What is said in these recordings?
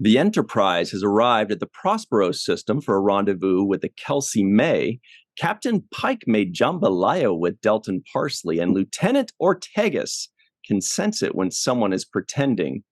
The Enterprise has arrived at the Prospero system for a rendezvous with the Kelsey May. Captain Pike made jambalaya with Delton Parsley, and Lieutenant Ortegas can sense it when someone is pretending.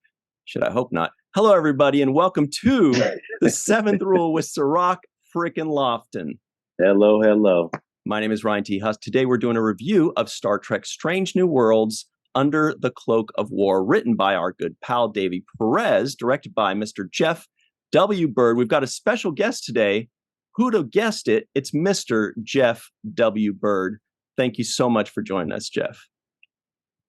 Should I hope not? Hello, everybody, and welcome to the Seventh Rule with Cirroc frickin' Lofton. Hello, hello. My name is Ryan T. Husk. Today we're doing a review of Star Trek Strange New Worlds Under the Cloak of War, written by our good pal Davey Perez, directed by Mr. Jeff W. Byrd. We've got a special guest today. Who'd have guessed it? It's Mr. Jeff W. Byrd. Thank you so much for joining us, Jeff.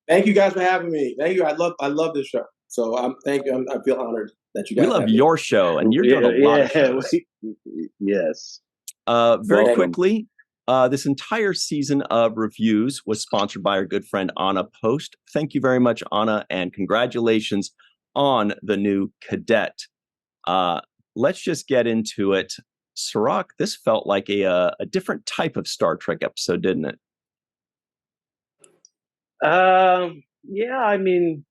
Thank you guys for having me. Thank you. I love this show. So thank you. I feel honored that you guys. We love your show, and you're doing a lot of shows. Yes. Very quickly, this entire season of reviews was sponsored by our good friend Anna Post. Thank you very much, Anna, and congratulations on the new cadet. Let's just get into it. Cirroc, this felt like a different type of Star Trek episode, didn't it? Yeah, I mean,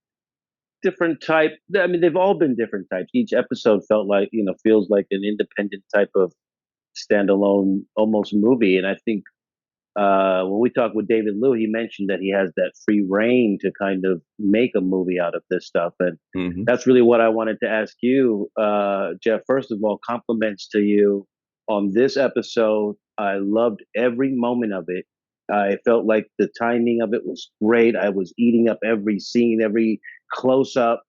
different type. I mean, they've all been different types. Each episode felt like, feels like an independent type of standalone almost movie. And I think when we talked with David Liu, he mentioned that he has that free reign to kind of make a movie out of this stuff. And that's really what I wanted to ask you, Jeff. First of all, compliments to you on this episode. I loved every moment of it. I felt like the timing of it was great. I was eating up every scene, every close up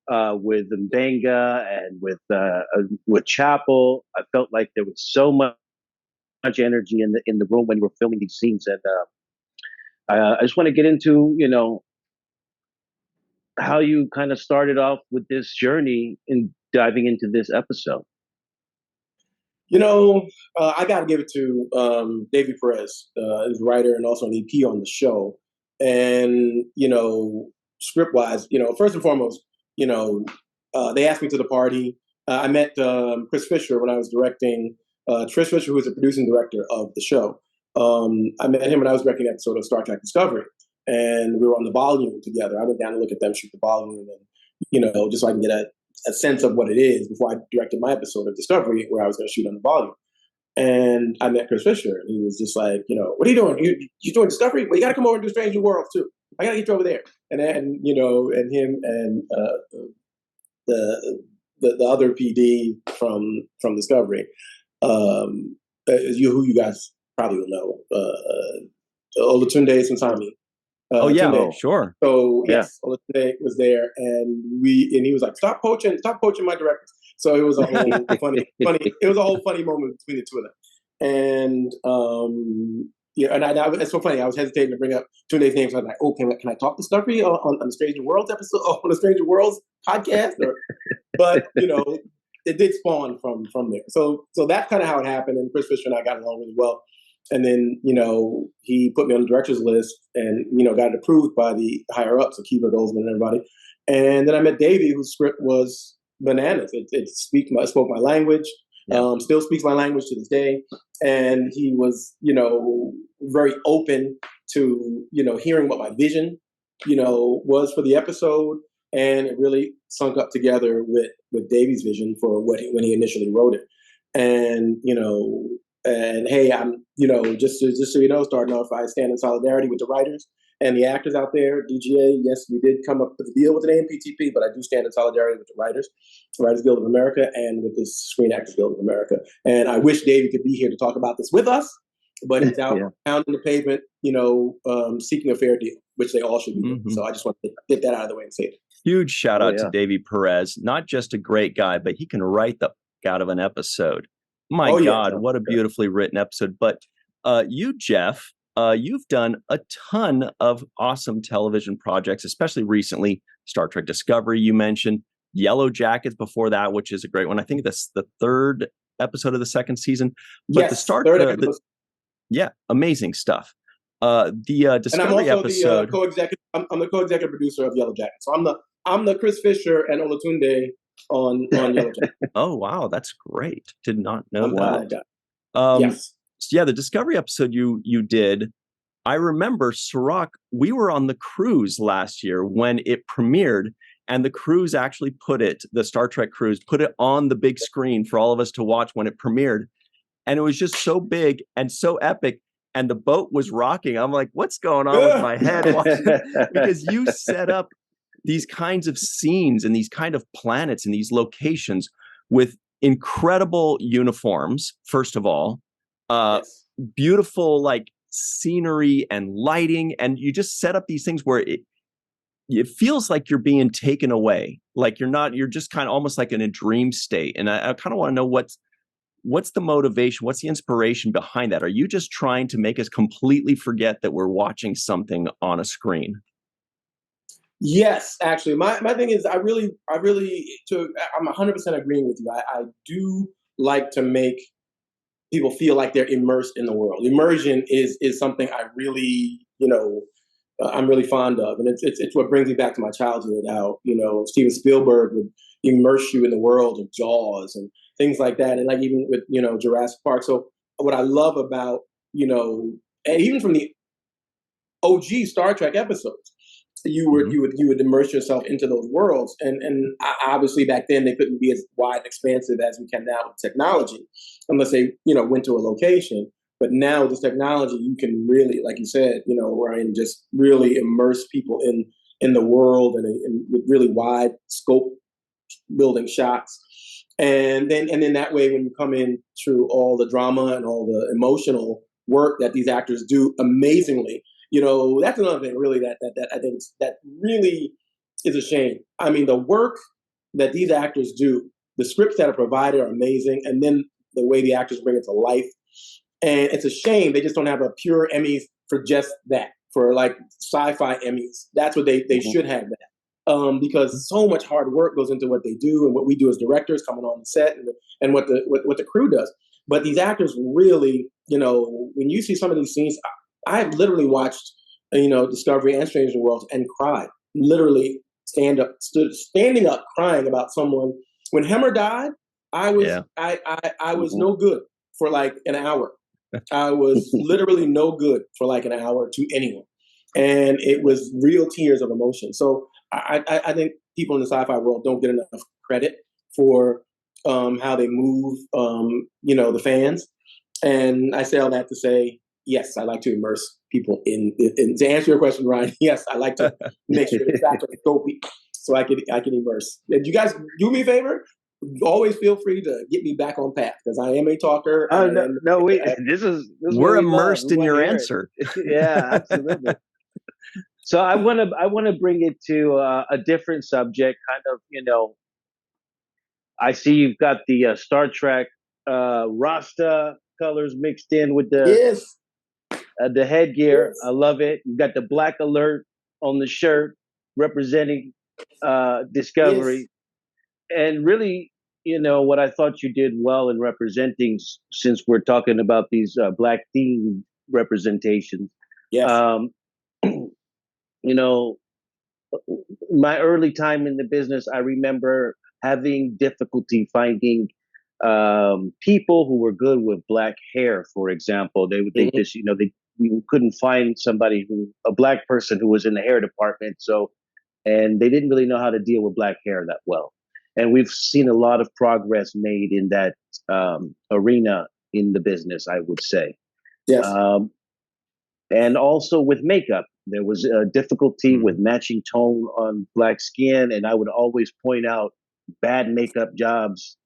with Mbenga and with Chapel. I felt like there was so much energy in the room when you were filming these scenes, and I just want to get into how you kind of started off with this journey in diving into this episode. I got to give it to Davey Perez, who's a writer and also an EP on the show. And, script-wise, first and foremost, they asked me to the party. I met Chris Fisher when I was directing, Chris Fisher, who is the producing director of the show. I met him when I was directing an episode of Star Trek Discovery. And we were on the volume together. I went down to look at them shoot the volume and, just so I can get a sense of what it is before I directed my episode of Discovery where I was going to shoot on the volume. And I met Chris Fisher, and he was just like, what are you doing? You doing Discovery? Well, you got to come over and do Strange New Worlds too. I got to get you over there. And then, and him and the other PD from Discovery, who you guys probably will know, Olatunde Sunsami. Sure. So yes, Olatunde was there, and he was like, "Stop poaching my directors." So it was a whole funny. It was a whole funny moment between the two of them, and it's so funny. I was hesitating to bring up Tunde's name. So I was like, "Oh, can I talk to Stuffy on the Strange New Worlds episode, on the Strange New Worlds podcast?" But it did spawn from there. So that's kind of how it happened. And Chris Fisher and I got along really well. And then, he put me on the director's list and, got it approved by the higher ups, Akiva Goldsman and everybody. And then I met Davey, whose script was bananas. It spoke my language, still speaks my language to this day. And he was, very open to, hearing what my vision, was for the episode. And it really sunk up together with Davey's vision for when he initially wrote it. And, and hey, I'm, just so you know, starting off, I stand in solidarity with the writers and the actors out there. DGA, yes, we did come up with a deal with the name PTP, but I do stand in solidarity with the Writers Guild of America, and with the Screen Actors Guild of America. And I wish David could be here to talk about this with us, but he's out pounding the pavement, seeking a fair deal, which they all should be doing. So I just want to get that out of the way and say it. Huge shout out to Davey Perez. Not just a great guy, but he can write the out of an episode. My God, what a beautifully written episode. But you, Jeff, you've done a ton of awesome television projects, especially recently. Star Trek Discovery, you mentioned. Yellow Jackets before that, which is a great one. I think that's the third episode of the second season. But amazing stuff. The Discovery episode. I'm the co-executive producer of Yellow Jackets. So I'm the Chris Fisher and Olatunde on Yellow Jackets. Oh wow, that's great. Did not know that. Yes. Yeah, the Discovery episode you did. I remember Cirroc. We were on the cruise last year when it premiered, And the crews actually the Star Trek crews put it on the big screen for all of us to watch when it premiered. And it was just so big and so epic. And the boat was rocking. I'm like, what's going on with my head? Because you set up these kinds of scenes and these kind of planets and these locations with incredible uniforms, first of all, beautiful like scenery and lighting. And you just set up these things where it feels like you're being taken away. Like you're just kind of almost like in a dream state. And I kind of want to know what's the motivation? What's the inspiration behind that? Are you just trying to make us completely forget that we're watching something on a screen? Yes, actually, my thing is I'm 100% agreeing with you. I do like to make people feel like they're immersed in the world. Immersion is something I really, I'm really fond of, and it's what brings me back to my childhood. How Steven Spielberg would immerse you in the world of Jaws and things like that, and like even with Jurassic Park. So what I love about and even from the OG Star Trek episodes, you would immerse yourself into those worlds, and obviously back then they couldn't be as wide and expansive as we can now with technology, unless they went to a location. But now with this technology, you can really, like you said, Ryan, just really immerse people in the world and with really wide scope building shots. And then that way, when you come in through all the drama and all the emotional work that these actors do amazingly, that's another thing really that I think that really is a shame. I mean, the work that these actors do, the scripts that are provided are amazing, and then the way the actors bring it to life. And it's a shame they just don't have a pure Emmys for just that, for like sci-fi Emmys. That's what they should have that. Because so much hard work goes into what they do and what we do as directors coming on the set and what the crew does. But these actors really, when you see some of these scenes, I've literally watched, Discovery and Stranger Worlds and cried, literally standing up crying about someone. When Hemmer died, I was no good for like an hour. I was literally no good for like an hour to anyone. And it was real tears of emotion. So I think people in the sci-fi world don't get enough credit for how they move, the fans. And I say all that to say, yes, I like to immerse people in to answer your question, Ryan. Yes, I like to make sure the facts are scopy so I can immerse. And you guys do me a favor. Always feel free to get me back on path because I am a talker. We're immersed in your answer. Yeah, absolutely. So I want to bring it to a different subject. Kind of, I see you've got the Star Trek Rasta colors mixed in with the headgear. Yes. I love it. You've got the black alert on the shirt representing Discovery, and really. What I thought you did well in representing, since we're talking about these black themed representations. Yes. My early time in the business, I remember having difficulty finding people who were good with black hair, for example. They would think this, you couldn't find a black person who was in the hair department. And they didn't really know how to deal with black hair that well. And we've seen a lot of progress made in that arena in the business, I would say. Yes. And also with makeup, there was a difficulty with matching tone on black skin, and I would always point out bad makeup jobs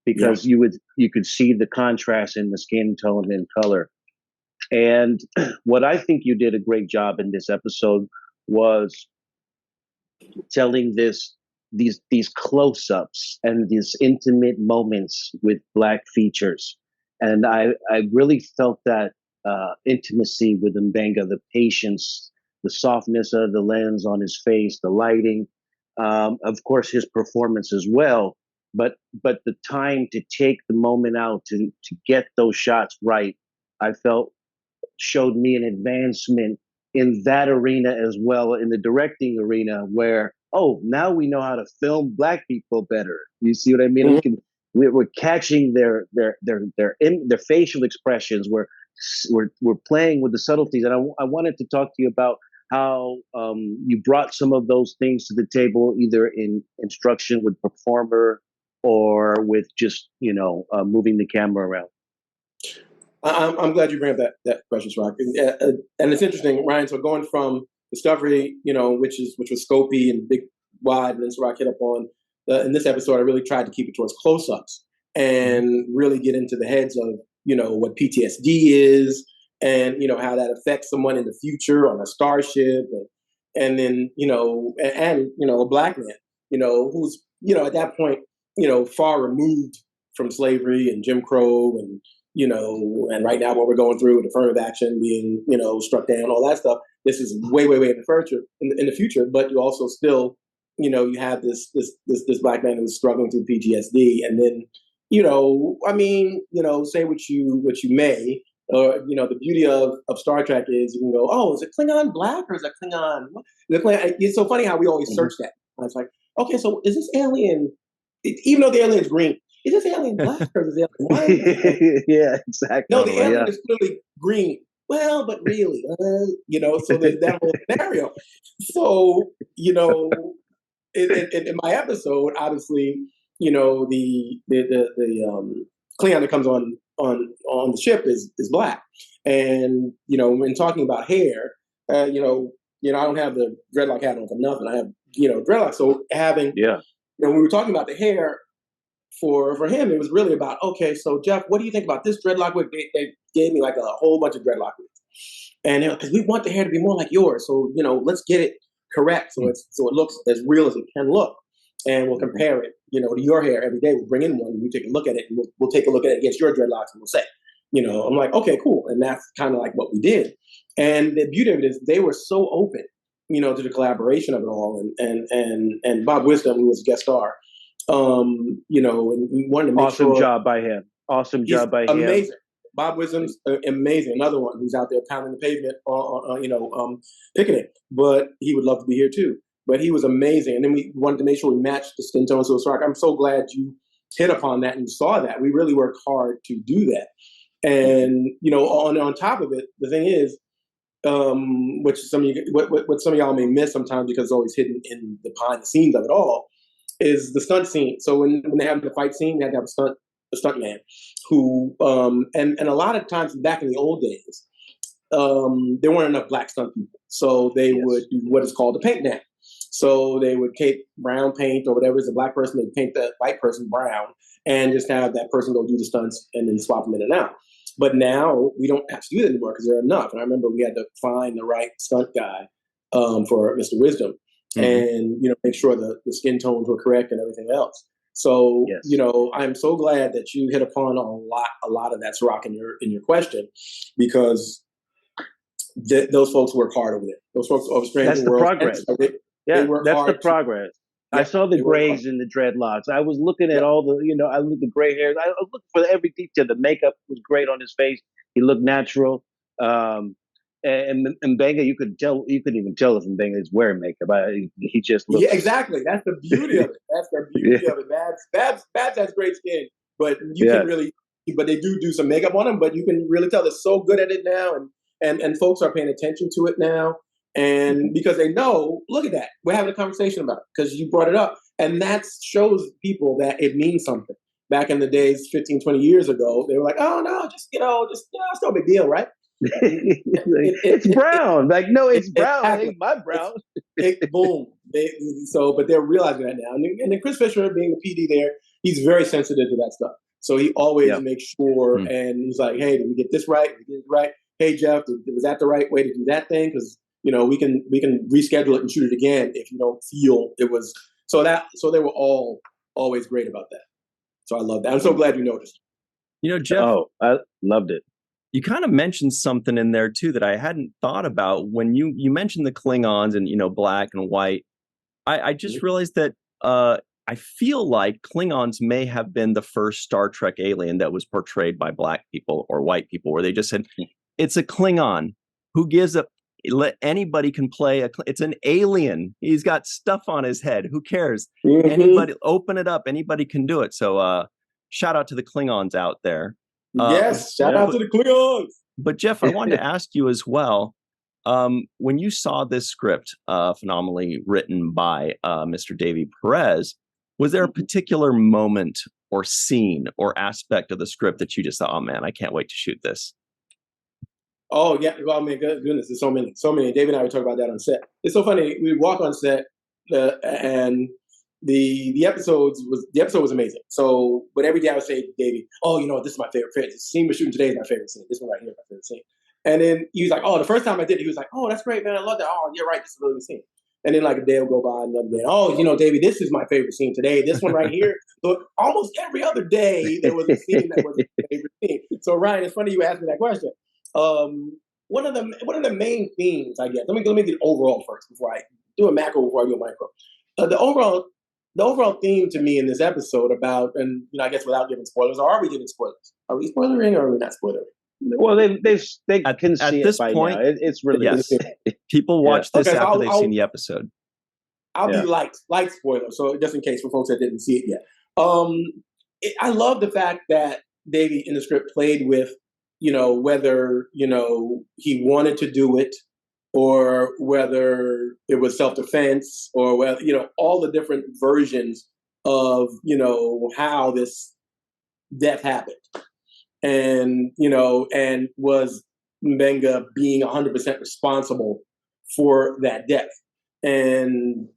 because you could see the contrast in the skin tone and color. And what I think you did a great job in this episode was telling these close-ups and these intimate moments with black features. And I really felt that intimacy with Mbenga, the patience, the softness of the lens on his face, the lighting, of course his performance as well. But the time to take the moment out to get those shots right, I felt showed me an advancement in that arena as well, in the directing arena, where now we know how to film black people better. You see what I mean? We're catching their facial expressions. We're playing with the subtleties. And I wanted to talk to you about how you brought some of those things to the table, either in instruction with performer or with just moving the camera around. I'm glad you bring up that question, Cirroc. And it's interesting, Ryan. So going from Discovery, which was scopy and big, wide, and then Cirroc hit up on in this episode. I really tried to keep it towards close-ups and really get into the heads of what PTSD is, and how that affects someone in the future on a starship, and then a black man, who's at that point far removed from slavery and Jim Crow, and and right now what we're going through with affirmative action being struck down, all that stuff. This is way, way, way in the future. But you also still you have this black man who's struggling through PTSD, and then say what you may. The beauty of Star Trek is you can go, oh, is it Klingon black or is it Klingon? It's so funny how we always search that. I was like, okay, so is this alien, even though the alien's green, is this alien black or is this alien white? Yeah, exactly. No, the alien is clearly green. Well, but really, so there's that whole scenario. So, in my episode, obviously, the Klingon that comes on the ship is black, and when talking about hair, I don't have the dreadlock hat on for nothing. I have dreadlocks. So having when we were talking about the hair for him, it was really about, okay, so Jeff, what do you think about this dreadlock wig? They gave me like a whole bunch of dreadlock wigs, and because we want the hair to be more like yours, so let's get it correct so it looks as real as it can look. And we'll compare it, to your hair every day. We'll bring in one, and we take a look at it, and we'll take a look at it against your dreadlocks, and we'll say, I'm like, okay, cool. And that's kind of like what we did. And the beauty of it is they were so open, to the collaboration of it all. And Bob Wisdom, who was a guest star, and we wanted to make awesome job by him. Awesome job by him. Amazing. Bob Wisdom's amazing. Another one who's out there pounding the pavement, picketing. But he would love to be here too. But he was amazing. And then we wanted to make sure we matched the skin tone. So, Cirroc, I'm so glad you hit upon that and you saw that. We really worked hard to do that. And, on top of it, the thing is, which what some of y'all may miss sometimes because it's always hidden in the behind the scenes of it all, is the stunt scene. So when they have the fight scene, they had to have a stunt man who, and a lot of times back in the old days, there weren't enough black stunt people. So they would do what is called a paint down. So they would take brown paint or whatever is a black person, they'd paint the white person brown and just have that person go do the stunts and then swap them in and out. But now we don't have to do that anymore because there are enough. And I remember we had to find the right stunt guy for Mr. Wisdom and, make sure the skin tones were correct and everything else. So, I'm so glad that you hit upon a lot of that, Cirroc, in your question, because those folks work hard over there. Those folks over Stranger World. That's the progress. That's the progress. I saw the grays in the dreadlocks. I was looking at all the, I looked at the gray hairs. I was looking for every detail. The makeup was great on his face. He looked natural. And Mbenga, you could even tell if Mbenga is wearing makeup. He just looks. Yeah, exactly. That's the beauty of it. That's the beauty of it. Babs has great skin, but you can really, but they do some makeup on him, but you can really tell they're so good at it now. And folks are paying attention to it now. And because they know, look at that. We're having a conversation about it because you brought it up. And that shows people that it means something. Back in the days, 15, 20 years ago, they were like, oh, no, just it's no big deal, right? It's brown. Like, no, it's brown. It ain't my brown. Boom. But they're realizing that now. And then Chris Fisher, being the PD there, he's very sensitive to that stuff. So he always makes sure, and he's like, hey, did we get this right? Did we get it right? Hey, Jeff, was that the right way to do that thing? Because we can reschedule it and shoot it again if you don't feel it was. So they were all always great about that. So I love that. I'm so glad you noticed. Jeff. Oh, I loved it. You kind of mentioned something in there too that I hadn't thought about when you mentioned the Klingons and black and white. I just realized that I feel like Klingons may have been the first Star Trek alien that was portrayed by black people or white people, where they just said it's a Klingon. Who gives a anybody can play it's an alien. He's got stuff on his head. Who cares? Anybody, open it up. Anybody can do it. So shout out to the Klingons out there. Yes, shout out to the Klingons. But Jeff, I wanted to ask you as well. when you saw this script, phenomenally written by Mr. Davey Perez, was there a particular moment or scene or aspect of the script that you just thought, oh man, I can't wait to shoot this? Oh yeah, well, I mean, goodness, there's so many. David and I were talking about that on set. It's so funny. We walk on set, and the episode was amazing. So, but every day I would say to Davey, "Oh, you know what? This is my favorite. The scene we're shooting today is my favorite scene. This one right here is my favorite scene." And then he was like, "Oh, the first time I did it, he was like, oh, that's great, man. I love that. Oh, you're right. This is a really good scene." And then like a day will go by, another day. Oh, you know, Davey, this is my favorite scene today. This one right here. So almost every other day there was a scene that was my favorite scene. So Ryan, it's funny you asked me that question. One of the main themes, I guess. Let me get overall first before I do a macro before I do a micro. The overall theme to me in this episode about, and you know, I guess without giving spoilers, or are we giving spoilers? Are we spoilering or are we not spoilering? Well, they can see this it by point, now. It's really yes. People watch this after they've seen the episode. I'll be light spoiler, so just in case for folks that didn't see it yet. I love the fact that Davey in the script played with, you know, whether, you know, he wanted to do it or whether it was self-defense or whether, you know, all the different versions of, you know, how this death happened. And, you know, and was Mbenga being 100% responsible for that death, and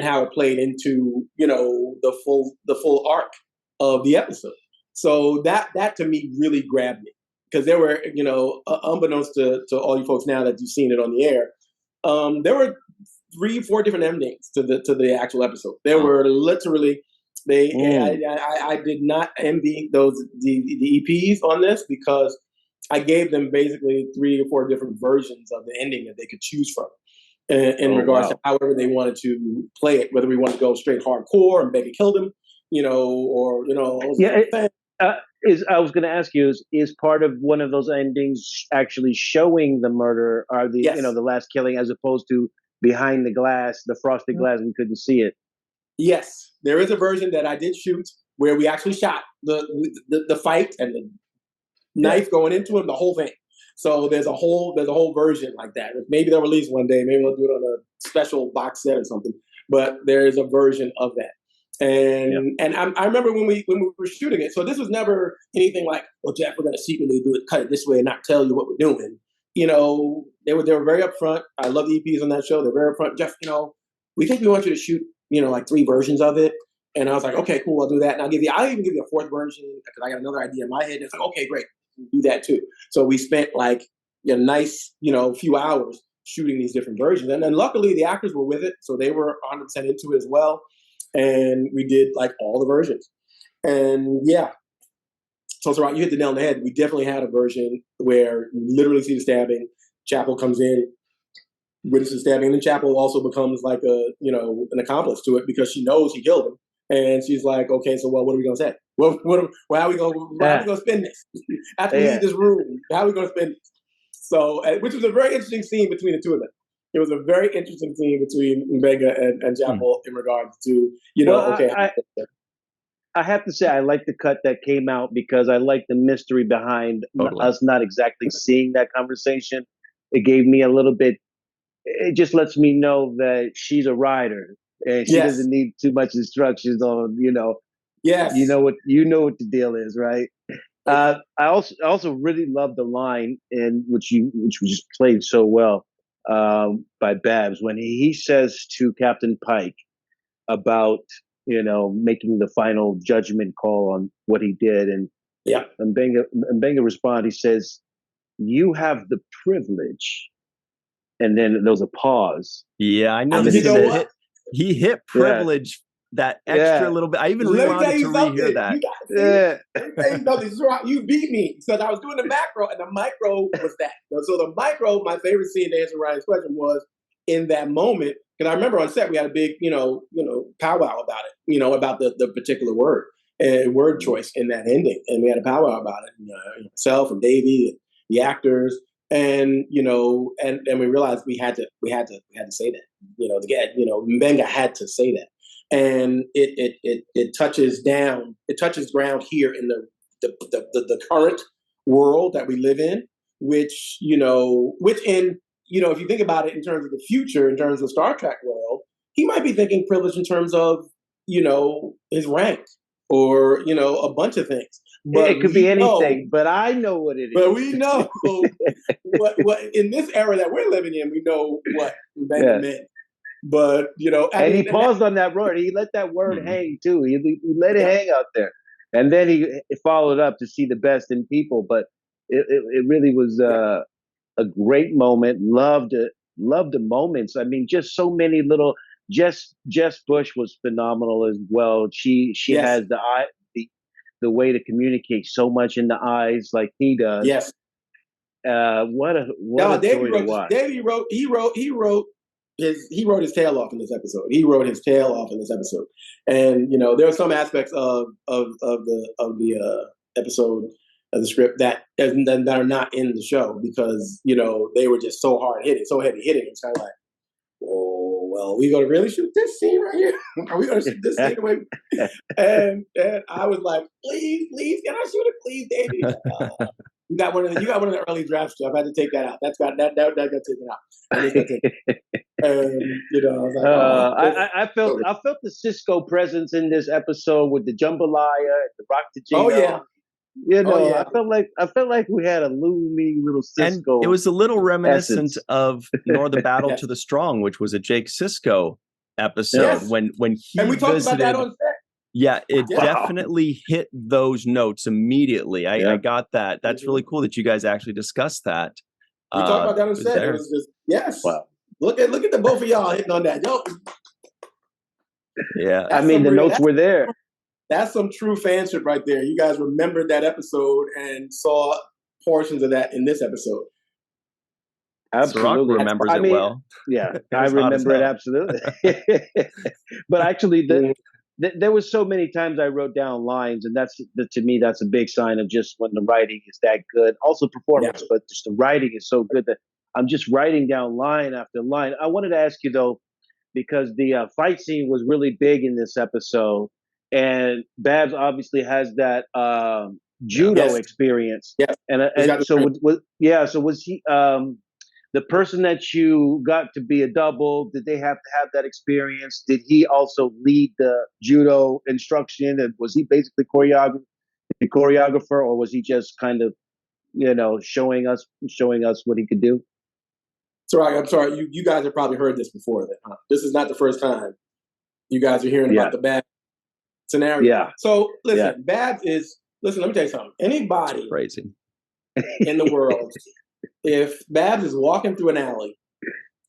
how it played into, you know, the full arc of the episode. So that to me really grabbed me, because there were, you know, unbeknownst to all you folks now that you've seen it on the air, there were 3-4 different endings to the actual episode. There were literally. I did not envy the EPs on this, because I gave them basically 3 or 4 different versions of the ending that they could choose from in regards to however they wanted to play it, whether we wanted to go straight hardcore and Mbenga killed him, you know, or, you know. I was going to ask you, is part of one of those endings actually showing the murder, or the you know, the last killing, as opposed to behind the glass, the frosted glass, we couldn't see it? Yes, there is a version that I did shoot where we actually shot the fight and the knife going into him, the whole thing. So there's a whole version like that. Maybe they'll release one day. Maybe we'll do it on a special box set or something. But there is a version of that. And I remember when we were shooting it. So this was never anything like, well, Jeff, we're going to secretly do it, cut it this way, and not tell you what we're doing. You know, they were very upfront. I love the EPs on that show. They're very upfront. Jeff, you know, we think we want you to shoot, you know, like 3 versions of it. And I was like, okay, cool, I'll do that. And I'll even give you a 4th version, because I got another idea in my head. And it's like, okay, great, do that too. So we spent like a nice, you know, few hours shooting these different versions. And then luckily the actors were with it, so they were 100% into it as well. And we did like all the versions. And yeah, so right, you hit the nail on the head. We definitely had a version where you literally see the stabbing. Chapel comes in, witnesses stabbing, and then Chapel also becomes like an accomplice to it, because she knows he killed him, and she's like, okay, so what are we gonna say? How are we gonna spend this after we leave this room? How are we gonna spend this? So, which was a very interesting scene between the two of them. It was a very interesting scene between Mbenga and Chapel in regards to, you know, I have to say, I like the cut that came out, because I like the mystery behind us not exactly seeing that conversation. It gave me a little bit. It just lets me know that she's a rider, and she doesn't need too much instructions on, you know. Yes. You know what the deal is, right? I also really love the line which we just played so well by Babs, when he says to Captain Pike about, you know, making the final judgment call on what he did, and Mbenga responds. He says, "You have the privilege." And then there was a pause. Yeah, I know. He hit privilege that extra little bit. I even wanted to rehear that. Let me tell you something. You beat me. So I was doing the macro, and the micro was that. So the micro, my favorite scene, to answer Ryan's question, was in that moment, because I remember on set we had a big, you know, powwow about it, you know, about the particular word and word choice in that ending, and we had a powwow about it. You know, myself and Davey and the actors. And, you know, and we realized we had to say that, you know, Mbenga had to say that. And it touches ground here in the current world that we live in, which in if you think about it in terms of the future, in terms of Star Trek world, he might be thinking privilege in terms of, his rank or, a bunch of things. But it could be anything, but I know what it is. But we know what in this era that we're living in, we know what Benga meant. But, he paused on that word. He let that word hang too. He let it hang out there. And then he followed up to see the best in people. But it really was a great moment. Loved the moments. I mean, just so many little. Jess Bush was phenomenal as well. She has the way to communicate so much in the eyes like he does. Yes. What a story to watch. Davey wrote his tail off in this episode. He wrote his tail off in this episode. And there are some aspects of the episode of the script that are not in the show because they were just so hard hitting, so heavy hitting. It's kind of like, oh well, we gonna really shoot this scene right here? Are we gonna shoot this scene away? And I was like, please, can I shoot it, please, Davey? You got one of the early drafts, Jeff. I had to take that out. That got taken out. And I was like, I felt the Sisko presence in this episode with the jambalaya, the rock to Jingo. Oh yeah. I felt like we had a looming little Sisko. And it was a little reminiscent of Nor the Battle to the Strong, which was a Jake Sisko episode when he and we talked visited, about that on set. Yeah, it definitely hit those notes immediately. I got that. That's really cool that you guys actually discussed that. We talked about that on set. It was just Wow. Look at the both of y'all hitting on that. Yo. Yeah. I mean, the notes were there. That's some true fanship right there. You guys remembered that episode and saw portions of that in this episode. Absolutely. Remembers it well. Yeah, I remember it absolutely. But actually, there was so many times I wrote down lines, and to me, that's a big sign of just when the writing is that good. Also performance, but just the writing is so good that I'm just writing down line after line. I wanted to ask you though, because the fight scene was really big in this episode. And Babs obviously has that judo experience. Yeah. And so was he the person that you got to be a double? Did they have to have that experience? Did he also lead the judo instruction? And was he basically the choreographer, or was he just kind of showing us what he could do? Cirroc, I'm sorry. You guys have probably heard this before. This is not the first time you guys are hearing about the Babs scenario. Yeah. So listen, Babs is let me tell you something. Anybody crazy in the world, if Babs is walking through an alley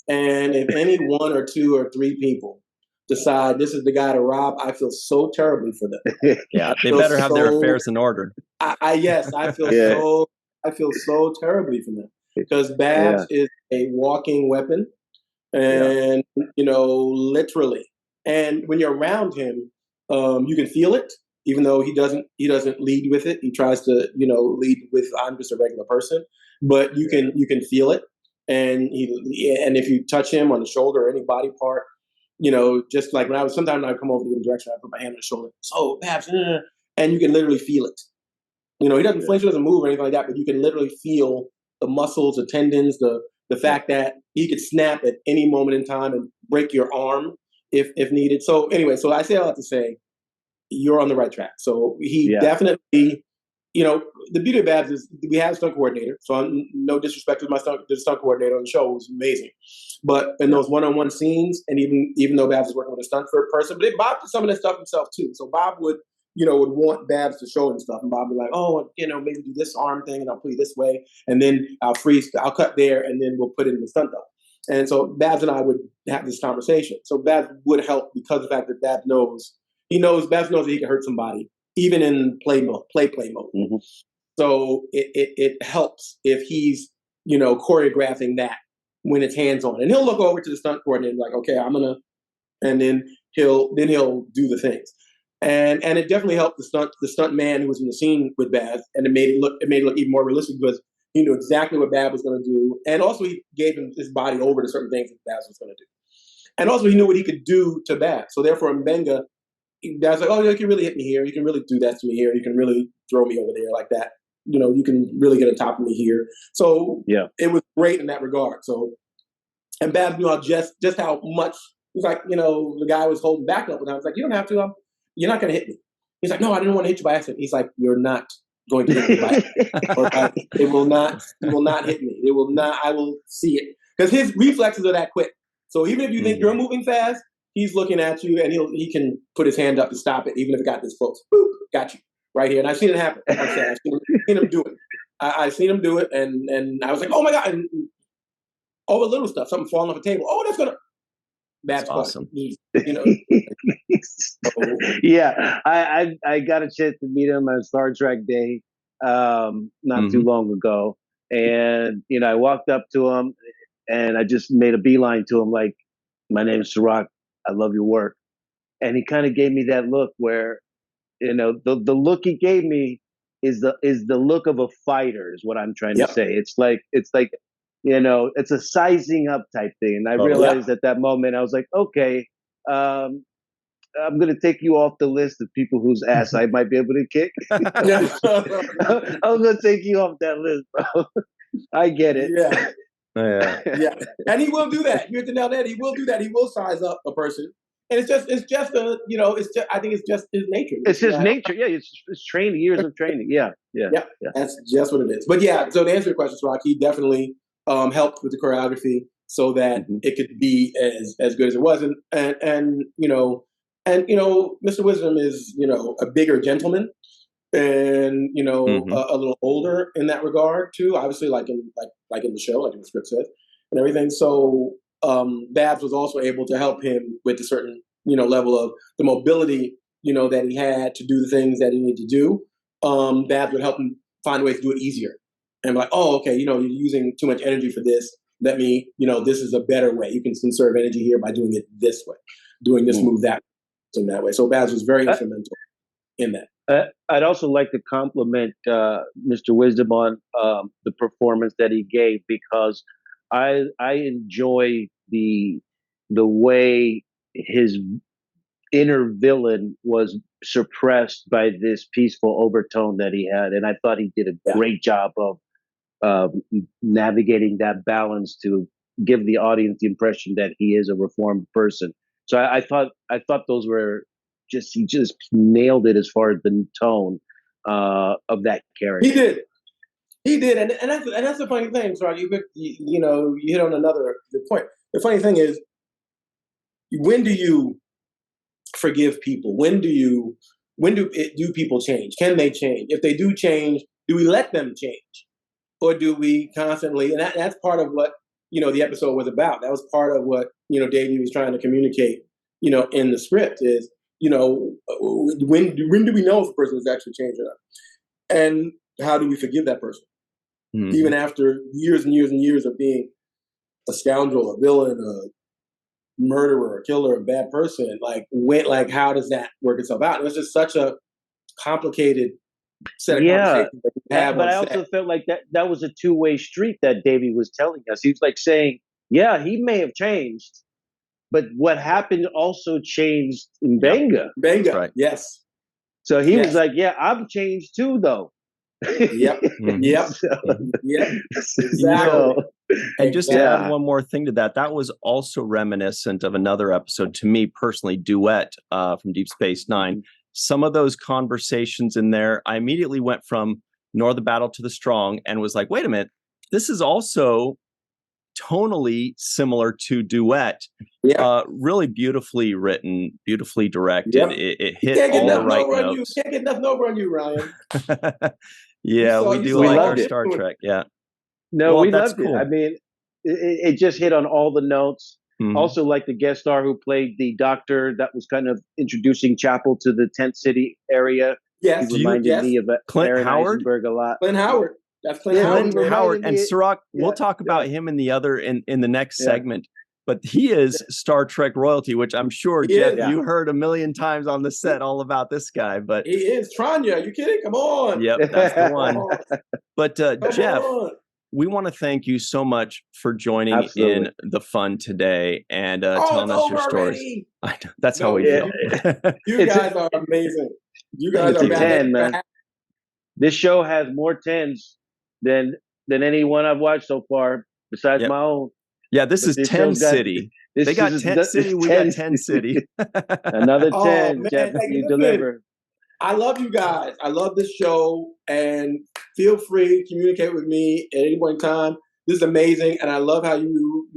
and if any one or two or three people decide this is the guy to rob, I feel so terribly for them. Yeah, they better have their affairs in order. I feel so terribly for them because Babs is a walking weapon and literally. And when you're around him, you can feel it, even though he doesn't lead with it. He tries to, lead with I'm just a regular person, but you can feel it. And and if you touch him on the shoulder or any body part, just like sometimes I come over to give a direction, I put my hand on the shoulder. So Babs, and you can literally feel it. He doesn't flinch, he doesn't move or anything like that, but you can literally feel the muscles, the tendons, the fact that he could snap at any moment in time and break your arm if needed. So anyway, so I say all that to say, you're on the right track. So he definitely, the beauty of Babs is we have a stunt coordinator. So I'm no disrespect to the stunt coordinator on the show, was amazing. But in those one-on-one scenes, and even though Babs is working with a stunt person, but Bob did some of that stuff himself too. So Bob would want Babs to show him stuff, and Bob would be like, oh, maybe do this arm thing, and I'll put you this way, and then I'll cut there, and then we'll put it in the stunt double. And so Babs and I would have this conversation. So Babs would help because of the fact that Babs knows that he can hurt somebody, even in play mode. Mm-hmm. So it helps if he's, choreographing that when it's hands on. And he'll look over to the stunt coordinator and be like, okay, and then he'll do the things. And it definitely helped the stunt man who was in the scene with Babs, and it made it look even more realistic because he knew exactly what Babs was going to do. And also he gave him his body over to certain things that Babs was going to do. And also he knew what he could do to Babs. So therefore in Benga, Babs like, oh, you can really hit me here. You can really do that to me here. You can really throw me over there like that. You can really get on top of me here. So it was great in that regard. So And Babs knew just how much. He's like, the guy was holding back up, and I was like, you don't have to. You're not going to hit me. He's like, no, I didn't want to hit you by accident. He's like, you're not going to hit me by accident. It will not. You will not hit me. It will not. I will see it because his reflexes are that quick. So even if you think you're moving fast, he's looking at you, and he can put his hand up to stop it, even if it got this close. Boop, got you right here. And I've seen it happen. Like I said, I've seen him do it. I've seen him do it, and I was like, oh my God. And all the little stuff, something falling off a table. Oh, that's gonna. That's awesome. Yeah, I got a chance to meet him on Star Trek Day not too long ago, and I walked up to him and I just made a beeline to him like, "My name is Cirroc. I love your work," and he kind of gave me that look where, the look he gave me is the look of a fighter is what I'm trying to say. It's like. It's a sizing up type thing. And I realized at that moment, I was like, okay, I'm going to take you off the list of people whose ass I might be able to kick. I'm going to take you off that list, bro. I get it. Yeah. And he will do that. You hit the nail on the head. He will do that. He will size up a person. And I think it's just his nature. It's just nature. Yeah. It's training, years of training. Yeah. That's just what it is. But yeah, so to answer your question, Cirroc, he definitely helped with the choreography so that it could be as good as it was. And Mr. Wisdom is, a bigger gentleman and, a little older in that regard too, obviously like in the show, like in the script says and everything. So Babs was also able to help him with a certain, level of the mobility, that he had to do the things that he needed to do. Babs would help him find ways to do it easier. And like, oh, okay, you're using too much energy for this. Let me, this is a better way. You can conserve energy here by doing it this way, doing this move that way. So Babs was very instrumental in that. I'd also like to compliment Mr. Wisdom on the performance that he gave because I enjoy the way his inner villain was suppressed by this peaceful overtone that he had, and I thought he did a great job of navigating that balance to give the audience the impression that he is a reformed person. So I thought those were he just nailed it as far as the tone of that character. He did, and that's the funny thing. So you hit on another good point. The funny thing is, when do you forgive people? When do people change? Can they change? If they do change, do we let them change? Or do we constantly, and that's part of what, the episode was about. That was part of what, Davey was trying to communicate, in the script is, when do we know if a person is actually changed or not? And how do we forgive that person? Mm-hmm. Even after years and years and years of being a scoundrel, a villain, a murderer, a killer, a bad person, how does that work itself out? And it's just such a complicated set of conversations that we have. But I also felt like that was a two-way street that Davey was telling us. He was like saying, yeah, he may have changed, but what happened also changed in Benga. Benga, right. Yes. So he was like, yeah, I'm changed too, though. Yep. Exactly. And just to add one more thing to that was also reminiscent of another episode, to me personally, Duet from Deep Space Nine. Some of those conversations in there, I immediately went from Nor the Battle to the Strong and was like, wait a minute, this is also tonally similar to Duet. Really beautifully written, beautifully directed. Yep. It hit all the right notes. You can't get nothing over on you, Ryan. We do like our Star Trek. Yeah. No, we loved it. I mean, it just hit on all the notes. Mm-hmm. Also, like the guest star who played the doctor that was kind of introducing Chapel to the tent city area. Yes, he reminded me of Clint Aaron Howard? Eisenberg a lot. Clint Howard. That's Clint Howard. And Cirroc, we'll talk about him in the next segment. But he is Star Trek royalty, which I'm sure, Jeff, you heard a million times on the set all about this guy. But he is Tranya. Are you kidding? Come on. Yep, that's the one. But Jeff, we want to thank you so much for joining in the fun today and telling us your stories. That's how we feel. You guys are amazing. You guys are 10, man. This show has more 10s than any one I've watched so far, besides my own. Yeah, this is 10 City. They got 10 City, we got 10 City. Another 10, man. Jeff, Hey, you deliver. I love you guys. I love this show, and feel free to communicate with me at any point in time. This is amazing, and I love how you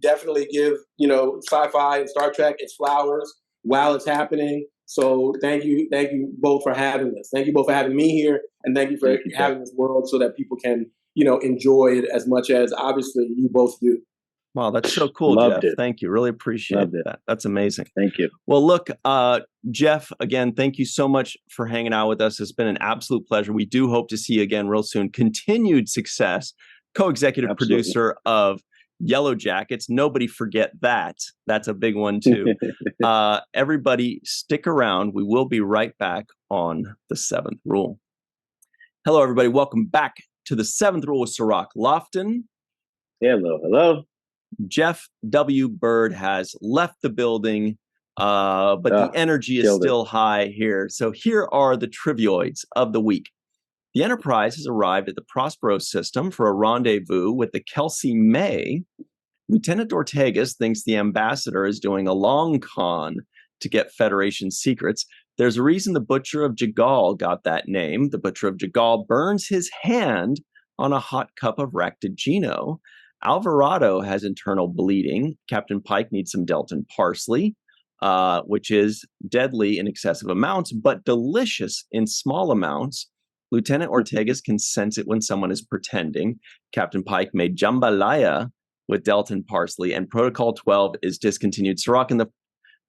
definitely give, sci-fi and Star Trek its flowers while it's happening. So thank you both for having this. Thank you both for having me here, and thank you for having this world so that people can, enjoy it as much as obviously you both do. Wow, that's so cool, Loved Jeff. it. Thank you. Really appreciate that. That's amazing. Thank you. Well, look, Jeff, again, thank you so much for hanging out with us. It's been an absolute pleasure. We do hope to see you again real soon. Continued success, co-executive producer of Yellow Jackets. Nobody forget that. That's a big one, too. Everybody, stick around. We will be right back on The Seventh Rule. Hello, everybody. Welcome back to The Seventh Rule with Cirroc Lofton. Hello. Jeff W. Byrd has left the building, but the energy is still high here. So here are the Tribloids of the week. The Enterprise has arrived at the Prospero system for a rendezvous with the Kelsey May. Lieutenant Ortegas thinks the ambassador is doing a long con to get Federation secrets. There's a reason the Butcher of Jagal got that name. The Butcher of Jagal burns his hand on a hot cup of Ractigino. Alvarado has internal bleeding. Captain Pike needs some Delton parsley, which is deadly in excessive amounts, but delicious in small amounts. Lieutenant Ortegas can sense it when someone is pretending. Captain Pike made jambalaya with Delton parsley, and Protocol 12 is discontinued. Cirroc, in the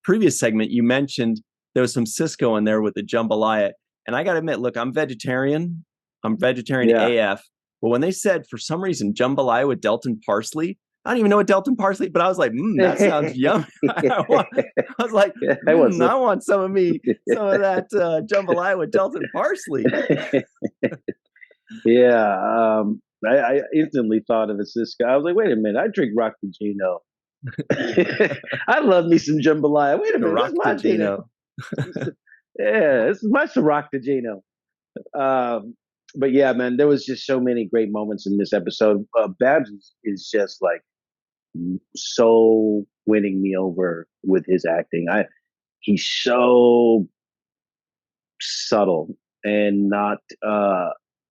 previous segment, you mentioned there was some Sisko in there with the jambalaya, and I got to admit, look, I'm vegetarian. I'm vegetarian AF. But when they said, for some reason, jambalaya with Delton parsley, I don't even know what Delton parsley, but I was like, that sounds yummy. I was like, I want some of that jambalaya with Delton parsley. I instantly thought of a Sisko. I was like, wait a minute, I drink Ractigino. I love me some jambalaya. Wait a minute, Ractigino. This is my Ractigino. But yeah, man, there was just so many great moments in this episode. Babs is just like so winning me over with his acting. He's so subtle and not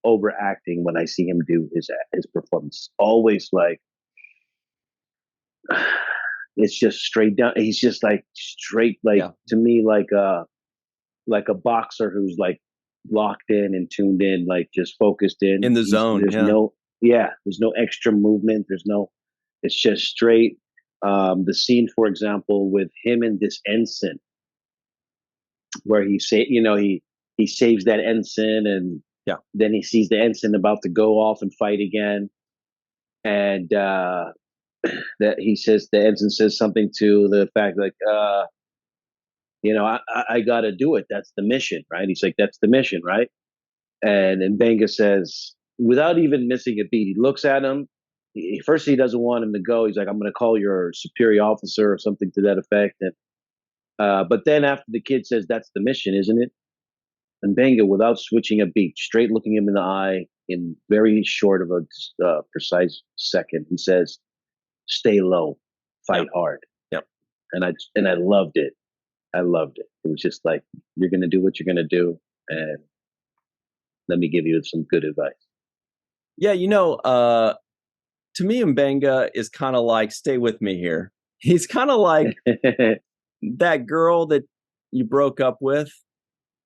overacting when I see him do his performance. Always like it's just straight down. He's just like straight, to me, like a boxer who's like locked in and tuned in, like just focused in the zone. There's no extra movement. It's just straight. The scene, for example, with him and this ensign, where he saves that ensign, and then he sees the ensign about to go off and fight again, and that the ensign says something to the fact like, I got to do it. That's the mission, right? He's like, that's the mission, right? And then Benga says, without even missing a beat, he looks at him. First, he doesn't want him to go. He's like, I'm going to call your superior officer or something to that effect. And but then after the kid says, that's the mission, isn't it? And Benga, without switching a beat, straight looking him in the eye in very short of a precise second, he says, stay low, fight hard. Yep. And I loved it. I loved it. It was just like, you're going to do what you're going to do, and let me give you some good advice. Yeah, to me, Mbenga is kind of like, stay with me here. He's kind of like that girl that you broke up with,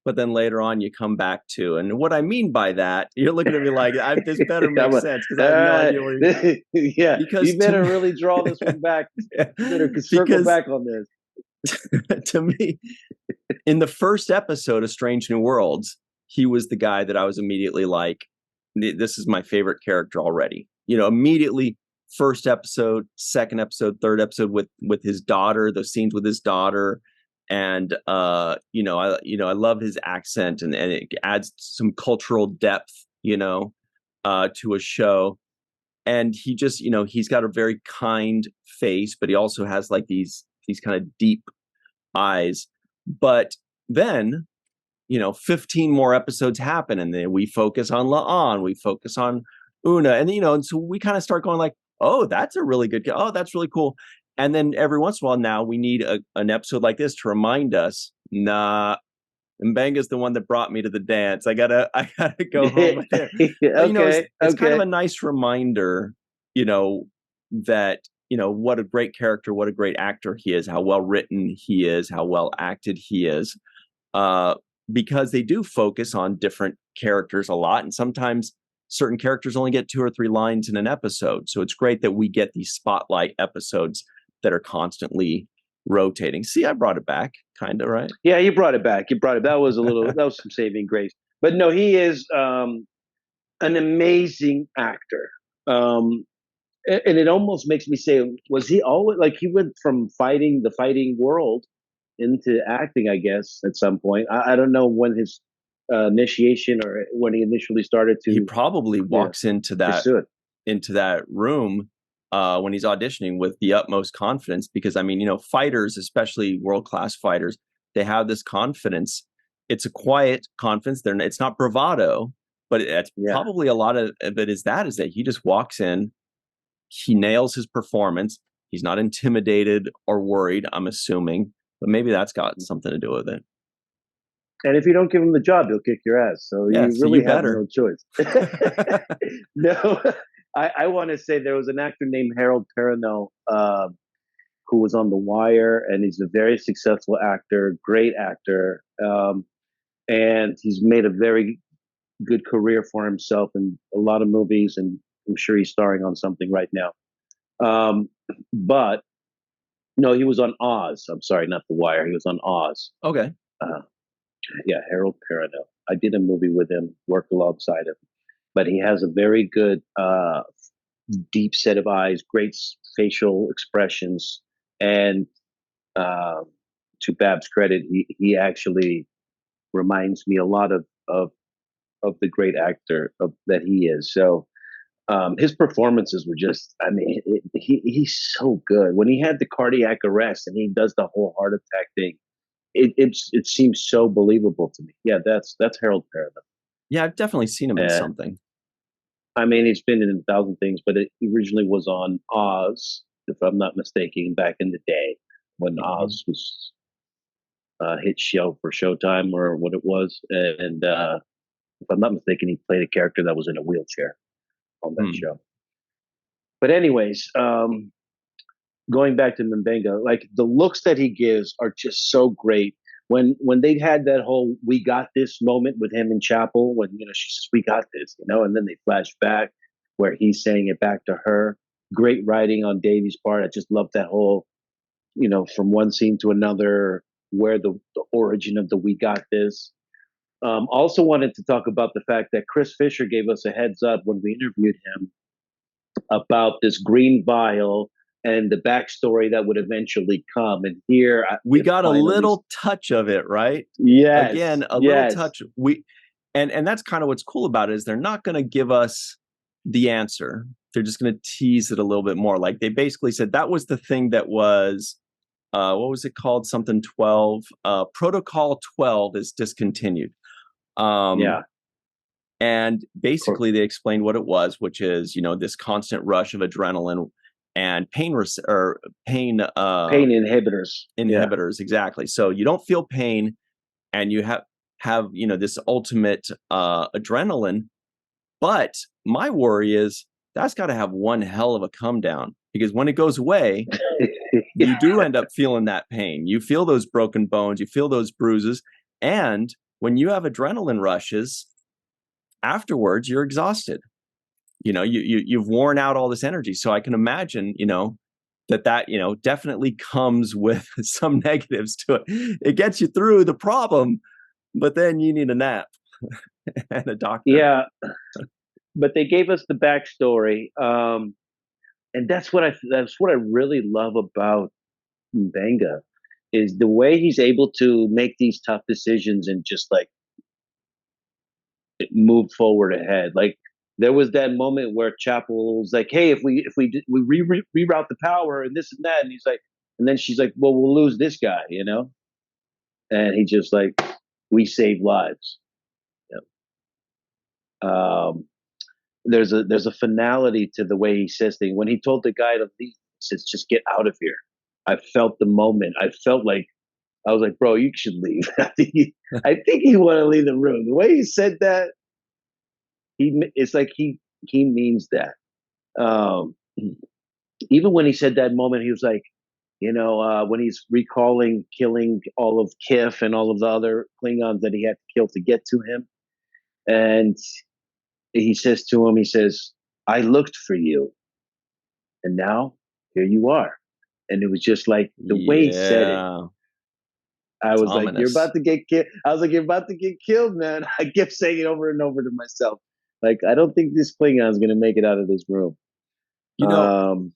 but then later on you come back to. And what I mean by that, you're looking at me like, this better make sense, because I have no idea where you're because you better really draw this one back. You better circle back on this. To me, in the first episode of Strange New Worlds, he was the guy that I was immediately like, this is my favorite character already. Immediately, first episode, second episode, third episode with his daughter, those scenes with his daughter. And, I love his accent, and it adds some cultural depth, to a show. And he just, he's got a very kind face, but he also has like these kind of deep eyes. But then, 15 more episodes happen, and then we focus on La'an, we focus on Una, and and so we kind of start going like, oh, that's a really good, oh, that's really cool. And then every once in a while now we need an episode like this to remind us, nah, Mbenga's the one that brought me to the dance. I gotta go home with him. But it's kind of a nice reminder, that, what a great character, what a great actor he is, how well written he is, how well acted he is. Because they do focus on different characters a lot. And sometimes certain characters only get 2 or 3 lines in an episode. So it's great that we get these spotlight episodes that are constantly rotating. See, I brought it back, kind of, right? Yeah, you brought it back. That was that was some saving grace. But no, he is an amazing actor. And it almost makes me say, was he always like, he went from the fighting world into acting, I guess, at some point. I don't know when his initiation or when he initially started to. He probably walks into that room when he's auditioning with the utmost confidence, because I mean, fighters, especially world-class fighters, they have this confidence. It's a quiet confidence. It's not bravado, but it's probably a lot of it is that he just walks in, he nails his performance. He's not intimidated or worried, I'm assuming, but maybe that's got something to do with it. And if you don't give him the job, he'll kick your ass. So you really have no choice. No, I want to say there was an actor named Harold Perrineau who was on The Wire, and he's a very successful actor, great actor. And he's made a very good career for himself in a lot of movies, and I'm sure he's starring on something right now. But no, he was on Oz. I'm sorry, not The Wire. He was on Oz. Okay. Yeah, Harold Perrineau. I did a movie with him, worked alongside him. But he has a very good, deep set of eyes, great facial expressions, and to Bab's credit, he actually reminds me a lot of the great actor that he is. So his performances were just, I mean, he's so good. When he had the cardiac arrest and he does the whole heart attack thing, it seems so believable to me. Yeah, that's Harold Perrineau. Yeah, I've definitely seen him in something. I mean, he's been in 1,000 things, but it originally was on Oz, if I'm not mistaken, back in the day when Oz was a hit show for Showtime or what it was. And if I'm not mistaken, he played a character that was in a wheelchair on that show. But anyways, going back to Mbenga, like the looks that he gives are just so great. When they had that whole "we got this" moment with him in chapel, when she says "we got this," and then they flash back where he's saying it back to her. Great writing on Davy's part. I just love that whole, from one scene to another, where the origin of the "we got this." Also wanted to talk about the fact that Chris Fisher gave us a heads up when we interviewed him about this green vial and the backstory that would eventually come. And here we got a little touch of it, right? Yes. Again, a little touch. And that's kind of what's cool about it, is they're not going to give us the answer. They're just going to tease it a little bit more. Like they basically said that was the thing that was, what was it called? Something 12. Protocol 12 is discontinued. And basically they explained what it was, which is, this constant rush of adrenaline and pain inhibitors. Exactly. So you don't feel pain, and you have this ultimate adrenaline. But my worry is that's got to have one hell of a come down, because when it goes away, you do end up feeling that pain. You feel those broken bones, you feel those bruises, and when you have adrenaline rushes afterwards, you're exhausted. You've worn out all this energy. So I can imagine, that definitely comes with some negatives to it. It gets you through the problem, but then you need a nap and a doctor. Yeah. But they gave us the backstory. And that's what I really love about Mbenga, is the way he's able to make these tough decisions and just like move forward ahead. Like, there was that moment where Chapel was like, "Hey, if we reroute the power and this and that," and he's like, and then she's like, "Well, we'll lose this guy," and he just like, "We save lives." there's a finality to the way he says things. When he told the guy to leave, he says, "Just get out of here." I felt the moment. I felt like I was like, "Bro, you should leave." I think he want to leave the room. The way he said that, it's like he means that. Even when he said that moment, he was like, when he's recalling killing all of Kif and all of the other Klingons that he had to kill to get to him, and he says to him, he says, "I looked for you, and now here you are." And it was just like the way he said it. I was like, "You're about to get killed." I was like, "You're about to get killed, man." I kept saying it over and over to myself. Like, I don't think this Klingon is going to make it out of this room.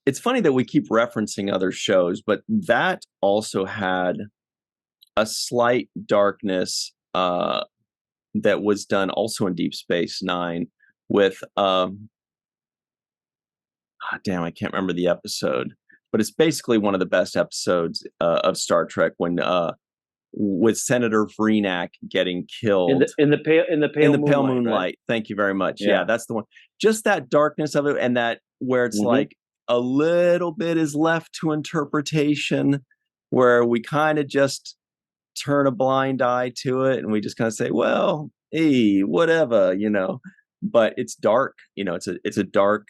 It's funny that we keep referencing other shows, but that also had a slight darkness that was done also in Deep Space Nine with damn, I can't remember the episode, but it's basically one of the best episodes of Star Trek when with Senator Vreenak getting killed in the pale moonlight. Right? Thank you very much. Yeah, that's the one. Just that darkness of it, and that where it's like a little bit is left to interpretation, where we kind of just turn a blind eye to it, and we just kind of say, "Well, hey, whatever," But it's dark. It's a dark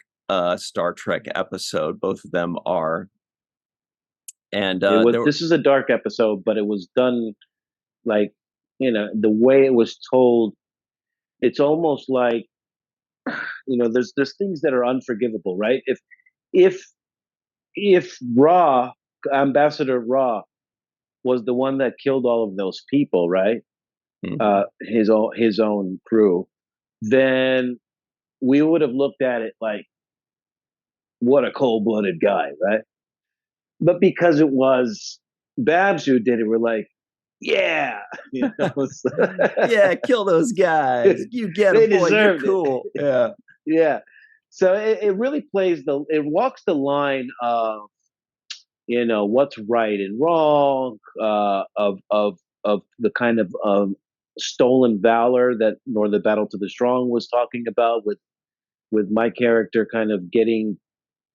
Star Trek episode. Both of them are. And this is a dark episode, but it was done like, the way it was told. It's almost like, there's things that are unforgivable, right? If Ra, Ambassador Ra, was the one that killed all of those people, right? His own crew, then we would have looked at it like, what a cold-blooded guy, right? But because it was Babs who did it, we're like, yeah, yeah, kill those guys. You get them, boy. You're cool. Yeah, yeah. So it really it walks the line of, what's right and wrong, of the kind of stolen valor that Nor the Battle to the Strong was talking about, with my character kind of getting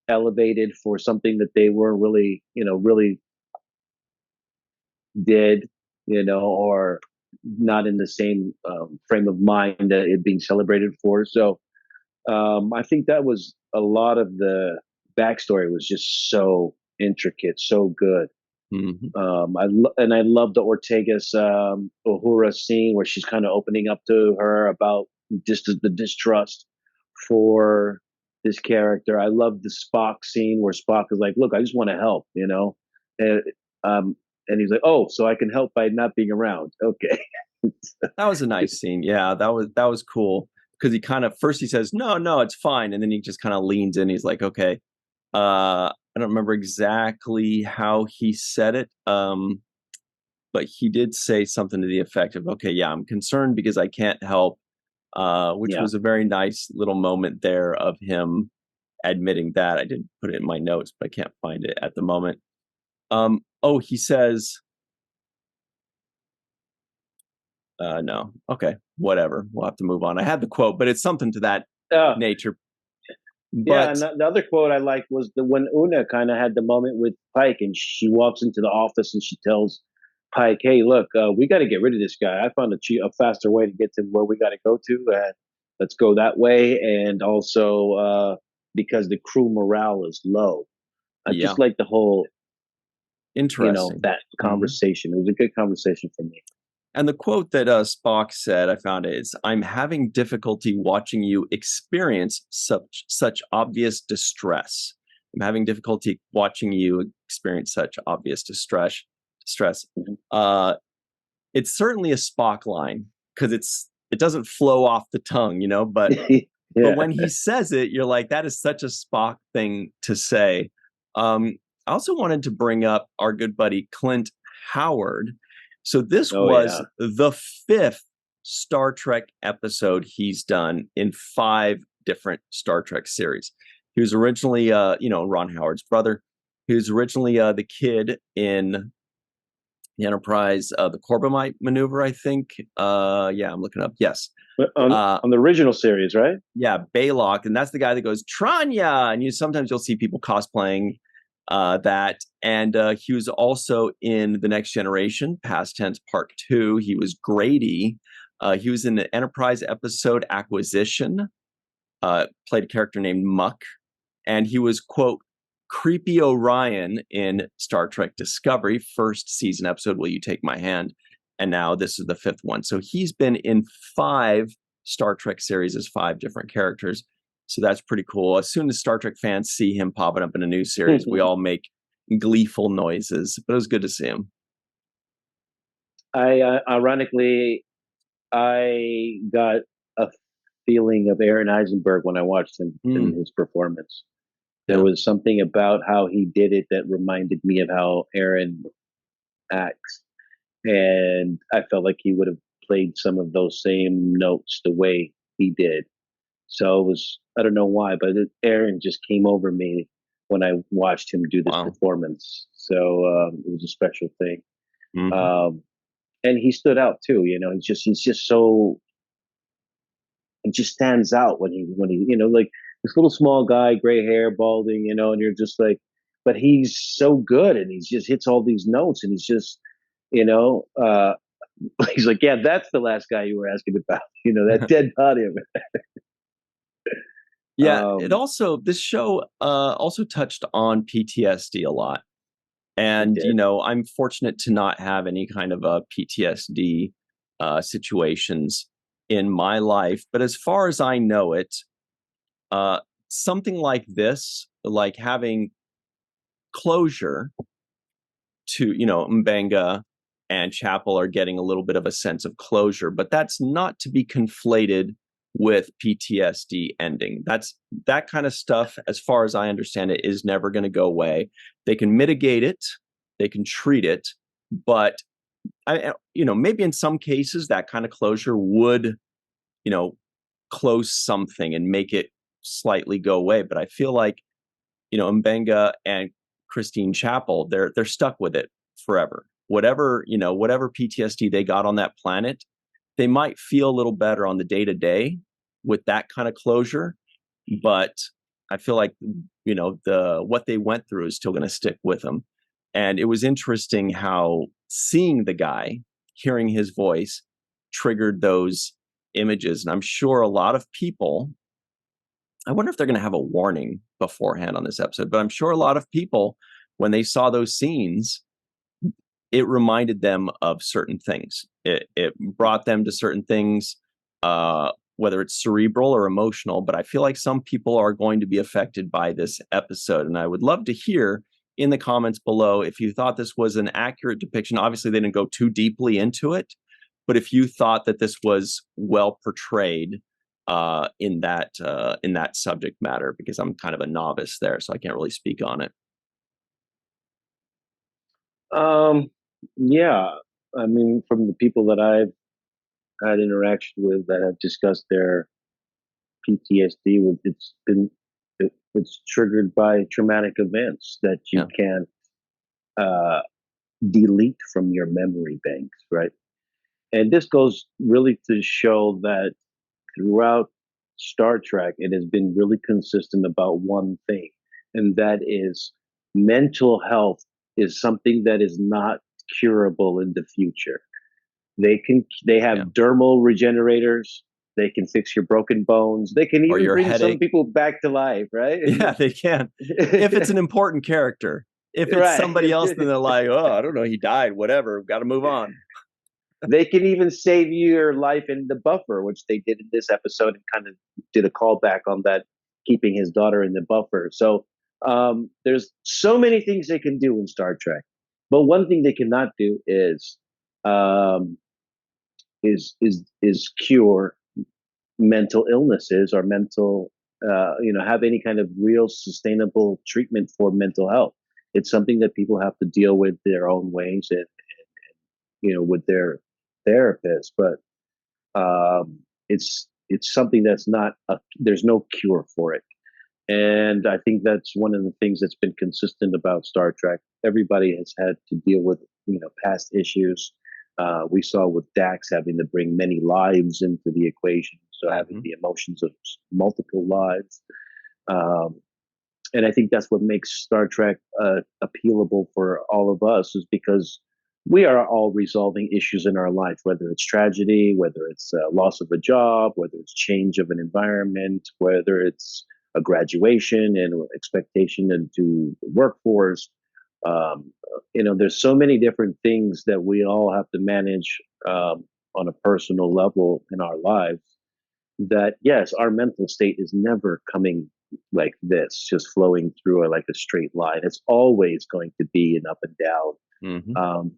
elevated for something that they weren't really did, or not in the same frame of mind that it being celebrated for. So I think that was a lot of the backstory was just so intricate, so good. I love the Ortega's Uhura scene where she's kind of opening up to her about just the distrust for this character. I love the Spock scene where Spock is like, "Look, I just want to help," and he's like, "Oh, so I can help by not being around." Okay. That was a nice scene. Yeah, that was cool, because he kind of first he says, no, it's fine, and then he just kind of leans in. He's like, "Okay." I don't remember exactly how he said it, but he did say something to the effect of, "Okay, yeah, I'm concerned because I can't help," which was a very nice little moment there of him admitting that. I didn't put it in my notes, but I can't find it at the moment. He says, no. Okay, whatever. We'll have to move on. I had the quote, but it's something to that nature. But, and the other quote I liked was when Una kind of had the moment with Pike, and she walks into the office and she tells Pike, "Hey, look, we got to get rid of this guy. I found a faster way to get to where we got to go to, and let's go that way." And also because the crew morale is low. I just like the whole interesting that conversation. It was a good conversation for me. And the quote that Spock said, I found it, is, "I'm having difficulty watching you experience such obvious distress. I'm having difficulty watching you experience such obvious distress." It's certainly a Spock line, because it doesn't flow off the tongue, but but when he says it, you're like, that is such a Spock thing to say. I also wanted to bring up our good buddy Clint Howard. So this was the 5th Star Trek episode he's done in 5 different Star Trek series. He was originally, Ron Howard's brother. He was originally the kid in the Enterprise, the Corbomite maneuver, I think. Yeah, I'm looking up. Yes. On the original series, right? Yeah, Baylock, and that's the guy that goes Tranya, and sometimes you'll see people cosplaying that. And he was also in The Next Generation, past tense, part 2. He was Grady. He was in the Enterprise episode Acquisition. Played a character named Muck, and he was, quote, Creepy Orion in Star Trek Discovery, first season episode, Will You Take My Hand? And now this is the 5th one. So he's been in 5 Star Trek series as 5 different characters. So that's pretty cool. As soon as Star Trek fans see him popping up in a new series, we all make gleeful noises. But it was good to see him. Ironically, I got a feeling of Aaron Eisenberg when I watched him in his performance. There was something about how he did it that reminded me of how Aaron acts. And I felt like he would have played some of those same notes the way he did. So it was, I don't know why, but Aaron just came over me when I watched him do this performance. So it was a special thing. And he stood out too, he's just so, he just stands out when he, like this little small guy, gray hair, balding, and you're just like, but he's so good and he just hits all these notes and he's just, he's like, yeah, that's the last guy you were asking about, that dead body of it. Yeah, this show also touched on PTSD a lot. And, I'm fortunate to not have any kind of PTSD situations in my life. But as far as I know it, something like this, like having closure to, M'Benga and Chapel are getting a little bit of a sense of closure, but that's not to be conflated with PTSD ending. That kind of stuff, as far as I understand it, is never going to go away. They can mitigate it, they can treat it, but maybe in some cases that kind of closure would, close something and make it slightly go away. But I feel like, M'Benga and Christine Chapel, they're stuck with it forever. Whatever PTSD they got on that planet, they might feel a little better on the day-to-day with that kind of closure, but I feel like, what they went through is still going to stick with them. And it was interesting how seeing the guy, hearing his voice, triggered those images. And I'm sure a lot of people, I wonder if they're going to have a warning beforehand on this episode, but I'm sure a lot of people, when they saw those scenes, it reminded them of certain things. It brought them to certain things, whether it's cerebral or emotional. But I feel like some people are going to be affected by this episode. And I would love to hear in the comments below if you thought this was an accurate depiction. Obviously, they didn't go too deeply into it. But if you thought that this was well portrayed in that subject matter, because I'm kind of a novice there, so I can't really speak on it. Yeah, I mean, from the people that I've had interaction with that have discussed their PTSD, it's triggered by traumatic events that you can't delete from your memory banks, right? And this goes really to show that throughout Star Trek, it has been really consistent about one thing, and that is mental health is something that is not curable in the future. They have dermal regenerators. They can fix your broken bones. They can even bring some people back to life, right? Yeah, they can. If it's an important character. If it's somebody else, then they're like, oh, I don't know, he died, whatever, got to move on. They can even save your life in the buffer, which they did in this episode and kind of did a callback on that, keeping his daughter in the buffer. So there's so many things they can do in Star Trek, but one thing they cannot do is cure mental illnesses or mental, have any kind of real sustainable treatment for mental health. It's something that people have to deal with their own ways and with their therapist, but it's something that's not there's no cure for it. And I think that's one of the things that's been consistent about Star Trek. Everybody has had to deal with past issues. We saw with Dax having to bring many lives into the equation, so having the emotions of multiple lives. And I think that's what makes Star Trek appealable for all of us, is because we are all resolving issues in our life, whether it's tragedy, whether it's loss of a job, whether it's change of an environment, whether it's a graduation and expectation into the workforce. There's so many different things that we all have to manage on a personal level in our lives, that yes, our mental state is never coming like this, just flowing through like a straight line. It's always going to be an up and down.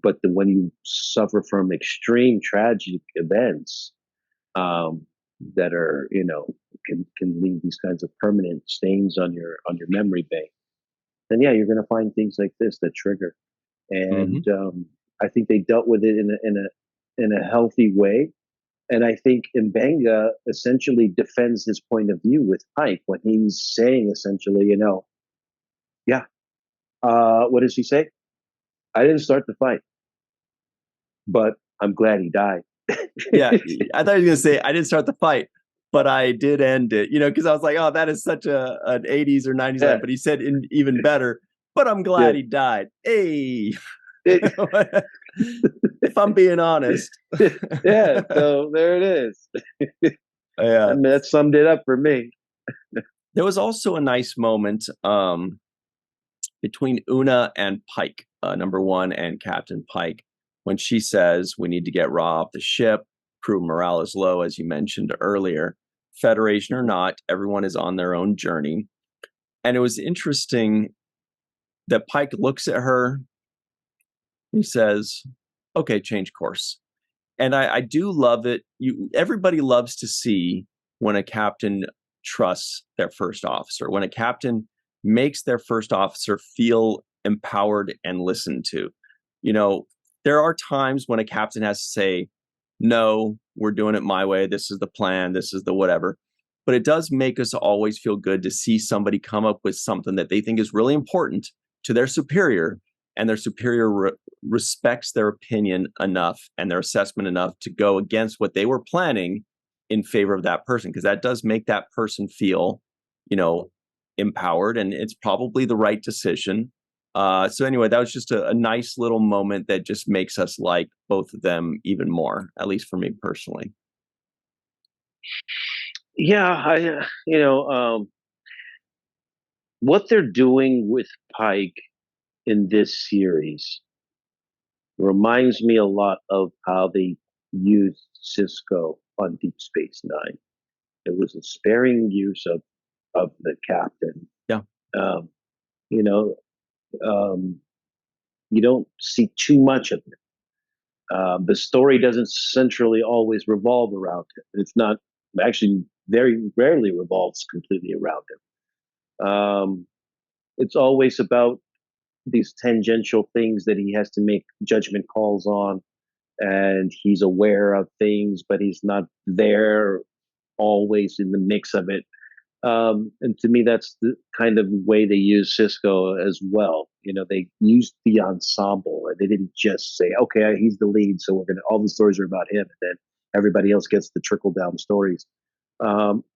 But when you suffer from extreme tragic events that are, can leave these kinds of permanent stains on your memory bank, then yeah, you're going to find things like this that trigger. And I think they dealt with it in a healthy way. And I think Mbenga essentially defends his point of view with Pike when he's saying essentially, what does he say? I didn't start the fight, but I'm glad he died. Yeah, I thought he was going to say, I didn't start the fight, but I did end it, because I was like, oh, that is such an 80s or 90s line. But he said even better, but I'm glad he died. Hey. If I'm being honest. Yeah, so there it is. Yeah. I mean, that summed it up for me. There was also a nice moment between Una and Pike, number one, and Captain Pike, when she says, we need to get Ra off the ship. Crew morale is low, as you mentioned earlier. Federation or not, everyone is on their own journey. And it was interesting that Pike looks at her. He says, okay, change course. And I do love it. Everybody loves to see when a captain trusts their first officer, when a captain makes their first officer feel empowered and listened to. There are times when a captain has to say, no, we're doing it my way. This is the plan. This is the whatever. But it does make us always feel good to see somebody come up with something that they think is really important to their superior, and their superior respects their opinion enough and their assessment enough to go against what they were planning in favor of that person, because that does make that person feel, empowered, and it's probably the right decision. So anyway, that was just a nice little moment that just makes us like both of them even more, at least for me personally. Yeah, what they're doing with Pike in this series reminds me a lot of how they used Sisko on Deep Space Nine. It was a sparing use of the captain. Yeah. You don't see too much of it. The story doesn't centrally always revolve around him. It's not, actually very rarely revolves completely around him. It's always about these tangential things that he has to make judgment calls on, and he's aware of things, but he's not there always in the mix of it. And to me, that's the kind of way they use Sisko as well. They used the ensemble, and they didn't just say, okay, he's the lead, so all the stories are about him, and then everybody else gets the trickle down stories.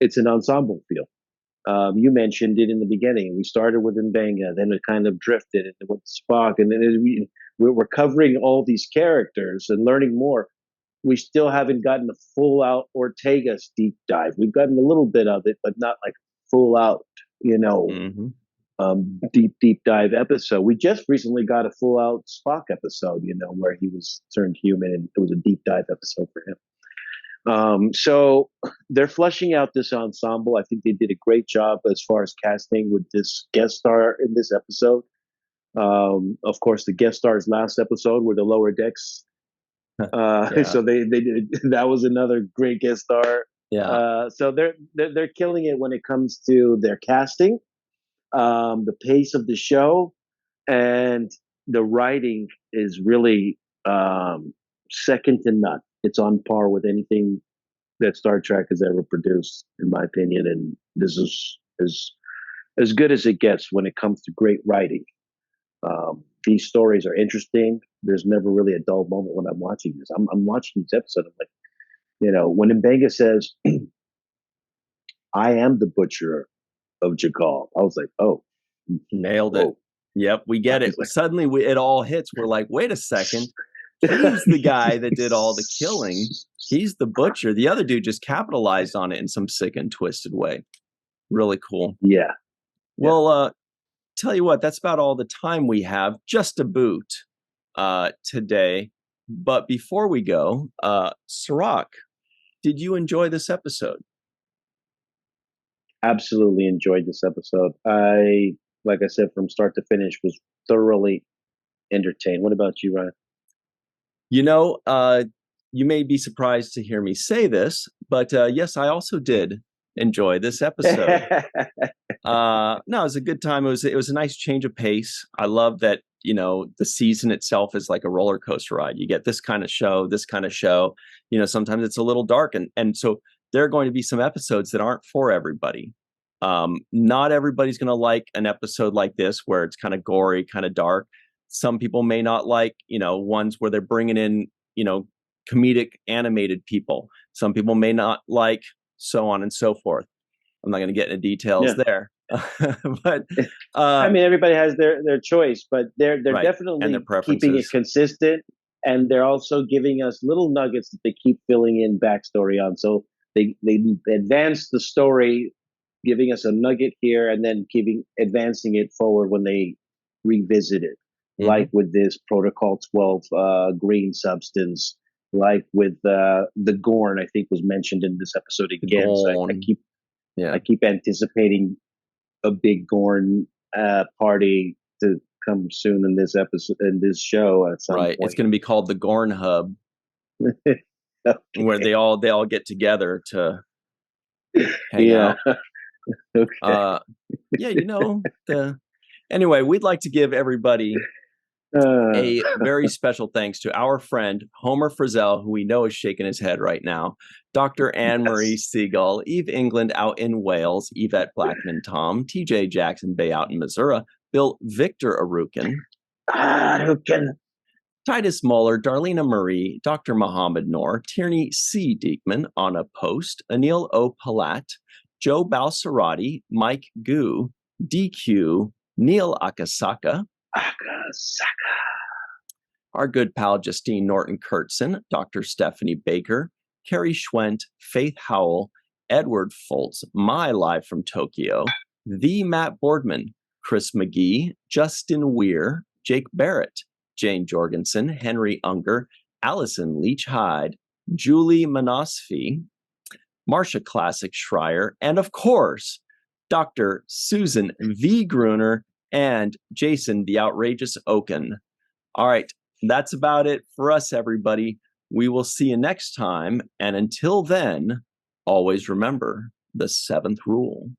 It's an ensemble feel. You mentioned it in the beginning. We started with Mbenga, then it kind of drifted, and it went to Spock, and then we're covering all these characters and learning more. We still haven't gotten a full out Ortega's deep dive. We've gotten a little bit of it, but not like full out, deep dive episode. We just recently got a full out Spock episode, where he was turned human, and it was a deep dive episode for him. So they're fleshing out this ensemble. I think they did a great job as far as casting with this guest star in this episode. Of course, the guest stars last episode were the Lower Decks. So they did, that was another great guest star. Yeah. So they're killing it when it comes to their casting, the pace of the show, and the writing is really second to none. It's on par with anything that Star Trek has ever produced, in my opinion. And this is as good as it gets when it comes to great writing. These stories are interesting. There's never really a dull moment when I'm watching this. I'm watching this episode. I'm like, when Mbenga says, "I am the butcher of Jakal," I was like, "Oh, nailed it." Yep, we get it. Like, Suddenly, it all hits. We're like, "Wait a second, he's the guy that did all the killing. He's the butcher." The other dude just capitalized on it in some sick and twisted way. Really cool. Yeah. Well, tell you what, that's about all the time we have, just a boot today. But before we go, Cirroc, did you enjoy this episode? Absolutely enjoyed this episode. Like I said, from start to finish, was thoroughly entertained. What about you, Ryan? You may be surprised to hear me say this, but yes, I also did enjoy this episode. No, it was a good time. It was a nice change of pace. I love that, the season itself is like a roller coaster ride. You get this kind of show. Sometimes it's a little dark. And so there are going to be some episodes that aren't for everybody. Not everybody's going to like an episode like this where it's kind of gory, kind of dark. Some people may not like, ones where they're bringing in, comedic animated people. Some people may not like, so on and so forth. I'm not going to get into details there. But I mean, everybody has their choice, but they're right. definitely keeping it consistent, and they're also giving us little nuggets that they keep filling in backstory on. So they advance the story, giving us a nugget here, and then advancing it forward when they revisit it. Mm-hmm. Like with this Protocol 12 green substance, like with the Gorn, I think was mentioned in this episode again. So I keep anticipating a big Gorn party to come soon in this episode, in this show at some point. It's going to be called the Gorn Hub, where they all get together to hang out. Okay. Anyway, we'd like to give everybody a very special thanks to our friend Homer Frizzell, who we know is shaking his head right now, Dr. Anne-Marie Siegel, Eve England out in Wales, Yvette Blackman Tom, TJ Jackson Bay out in Missouri, Bill Victor Arukin, Titus Muller, Darlena Marie, Dr. Muhammad Noor, Tierney C. Diekman, Anna Post, Anil O. Palat, Joe Balsarati, Mike Gu, DQ, Neil Akasaka, our good pal Justine Norton-Kurtzen, Dr. Stephanie Baker, Carrie Schwent, Faith Howell, Edward Foltz, my live from Tokyo, the Matt Boardman, Chris McGee, Justin Weir, Jake Barrett, Jane Jorgensen, Henry Unger, Allison Leach Hyde, Julie Manosfi, Marcia Classic Schreier, and of course, Dr. Susan V. Gruner and Jason the Outrageous Oaken. All right, that's about it for us, everybody. We will see you next time. And until then, always remember the 7th rule.